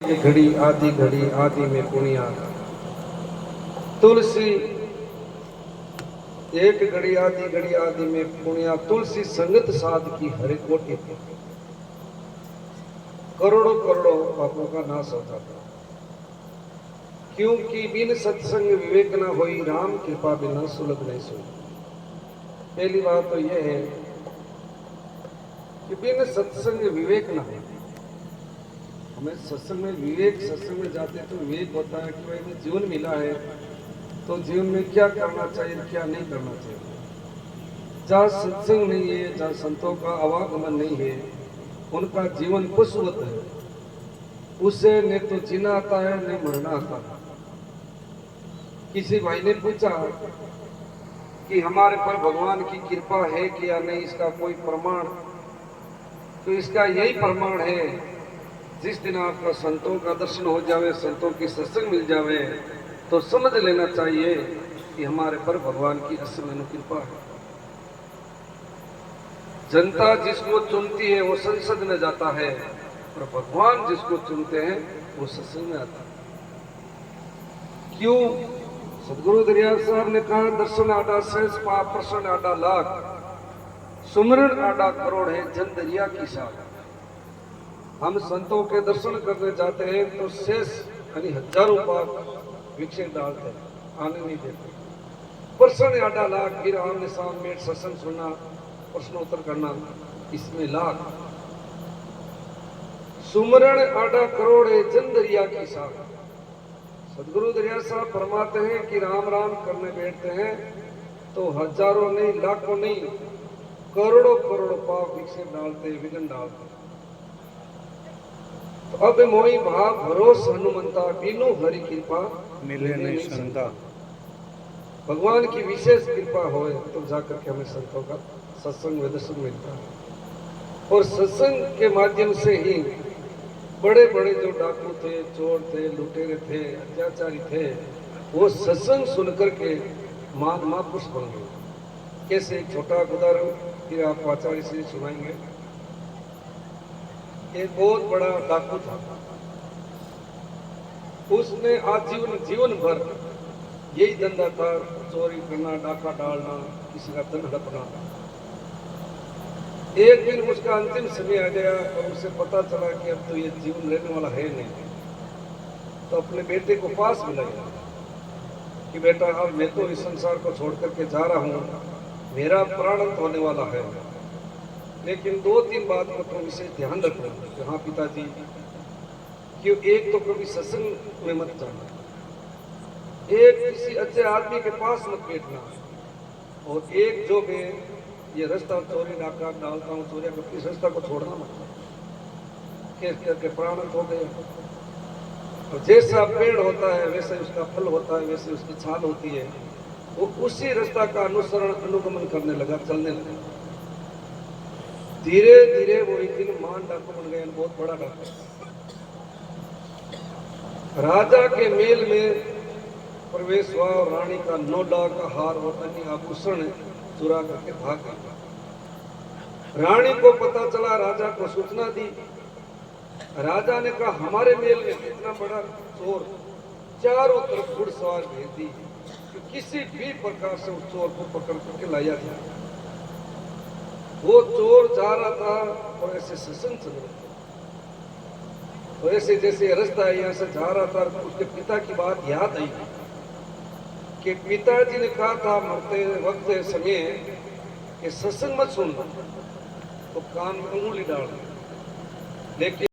घड़ी आदि में पुण्या तुलसी। एक घड़ी आदि में पुण्या तुलसी संगत साध की हरे कोटि। करोड़ों करोड़ों पापों का नाश होता था, क्योंकि बिन सत्संग विवेक न होई, राम कृपा बिना सुलभ नहीं सोई। पहली बात तो यह है कि बिन सत्संग विवेक न हो। हमें सत्संग में विवेक, सत्संग में जाते तो विवेक होता है कि भाई हमें जीवन मिला है तो जीवन में क्या करना चाहिए, क्या नहीं करना चाहिए। जहाँ सत्संग नहीं है, जहाँ संतों का आवागमन नहीं है, उनका जीवन पशुवत है। उसे न तो जीना आता है न मरना आता है। किसी भाई ने पूछा कि हमारे पर भगवान की कृपा है कि या नहीं, इसका कोई प्रमाण। तो इसका यही प्रमाण है, जिस दिन आपका संतों का दर्शन हो जावे, संतों की सत्संग मिल जावे, तो समझ लेना चाहिए कि हमारे पर भगवान की असमान कृपा है। जनता जिसको चुनती है वो संसद में जाता है, और भगवान जिसको चुनते हैं वो सत्संग में आता है। क्यों? सदगुरु दरिया साहब ने कहा, दर्शन आडा सहज पाप, प्रसन्न आडा लाख, सुमरण आडा करोड़ है, जन दरिया की साख। हम संतों के दर्शन करने जाते हैं तो शेष यानी हजारों पाप विक्षेप डालते हैं, आने नहीं देते। प्रसन्न आडा लाख, फिर आमने सामने सत्संग सुनना, प्रश्नोत्तर करना, इसमें लाख। सुमरण आडा करोड़ है, जन दरिया की साख। सदगुरु दरिया साहब फरमाते हैं कि राम राम करने बैठते हैं तो हजारों नहीं, लाखों नहीं, करोड़ों करोड़ों पाप विक्षेप डालते, विघ्न डालते। तो अब मोई भाव भरोस हनुमंता, बिनु हरि कृपा मिले नहीं संता। भगवान की विशेष कृपा हो तो जाकर के हमें संतों का सत्संग व दर्शन मिलता है। और सत्संग के माध्यम से ही बड़े बड़े जो डाकू थे, चोर थे, लुटेरे थे, अत्याचारी थे, वो सत्संग सुनकर के महापुरुष बन गए। कैसे? एक छोटा उदाहरण फिर आपको आचार्य से सुनाएंगे। एक बहुत बड़ा डाकू था, उसने आजीवन जीवन भर यही धंधा था, चोरी करना, डाका डालना, किसी का धन हड़पना। एक दिन उसका अंतिम समय आ गया और उसे पता चला कि अब तो ये जीवन रहने वाला है नहीं। तो अपने बेटे को पास बुलाया कि बेटा, अब मैं तो इस संसार को छोड़ करके जा रहा हूँ, मेरा प्राण अंत होने वाला है, लेकिन 2-3 बात को तुम इसे ध्यान रखो कि हाँ पिताजी, क्यों एक तो कभी सत्संग में मत जाना, एक किसी अच्छे आदमी के पास मत बैठना, और एक जो मैं ये रास्ता चोरी डाका डालता हूँ, चोरिया करती, इस रास्ता को छोड़ना मत। कैसे करके प्राण हो गए। और जैसा पेड़ होता है वैसे उसका फल होता है, वैसे उसकी छाल होती है। वो उसी रास्ता का अनुसरण, अनुगमन करने लगा, चलने लगा। धीरे धीरे वो एक दिन महान डाकू बन गया, बहुत बड़ा डाकू। राजा के मेल में प्रवेश हुआ और रानी का 9 लाख का हार और अन्य आभूषण चुरा करके भाग गया। रानी को पता चला, राजा को सूचना दी। राजा ने कहा, हमारे मेल में इतना बड़ा चोर, चारों तरफ घुड़सवार भेज दी कि किसी भी प्रकार से उस चोर को पकड़ करके लाया जाए। वो चोर जा रहा था और ऐसे सत्संग चल रहा था, तो ऐसे जैसे रास्ता यहाँ से जा रहा था तो उसके पिता की बात याद आई कि पिताजी ने कहा था मरते वक्त समय कि सत्संग मत सुनना, तो कान में अंगुली डाल। लेकिन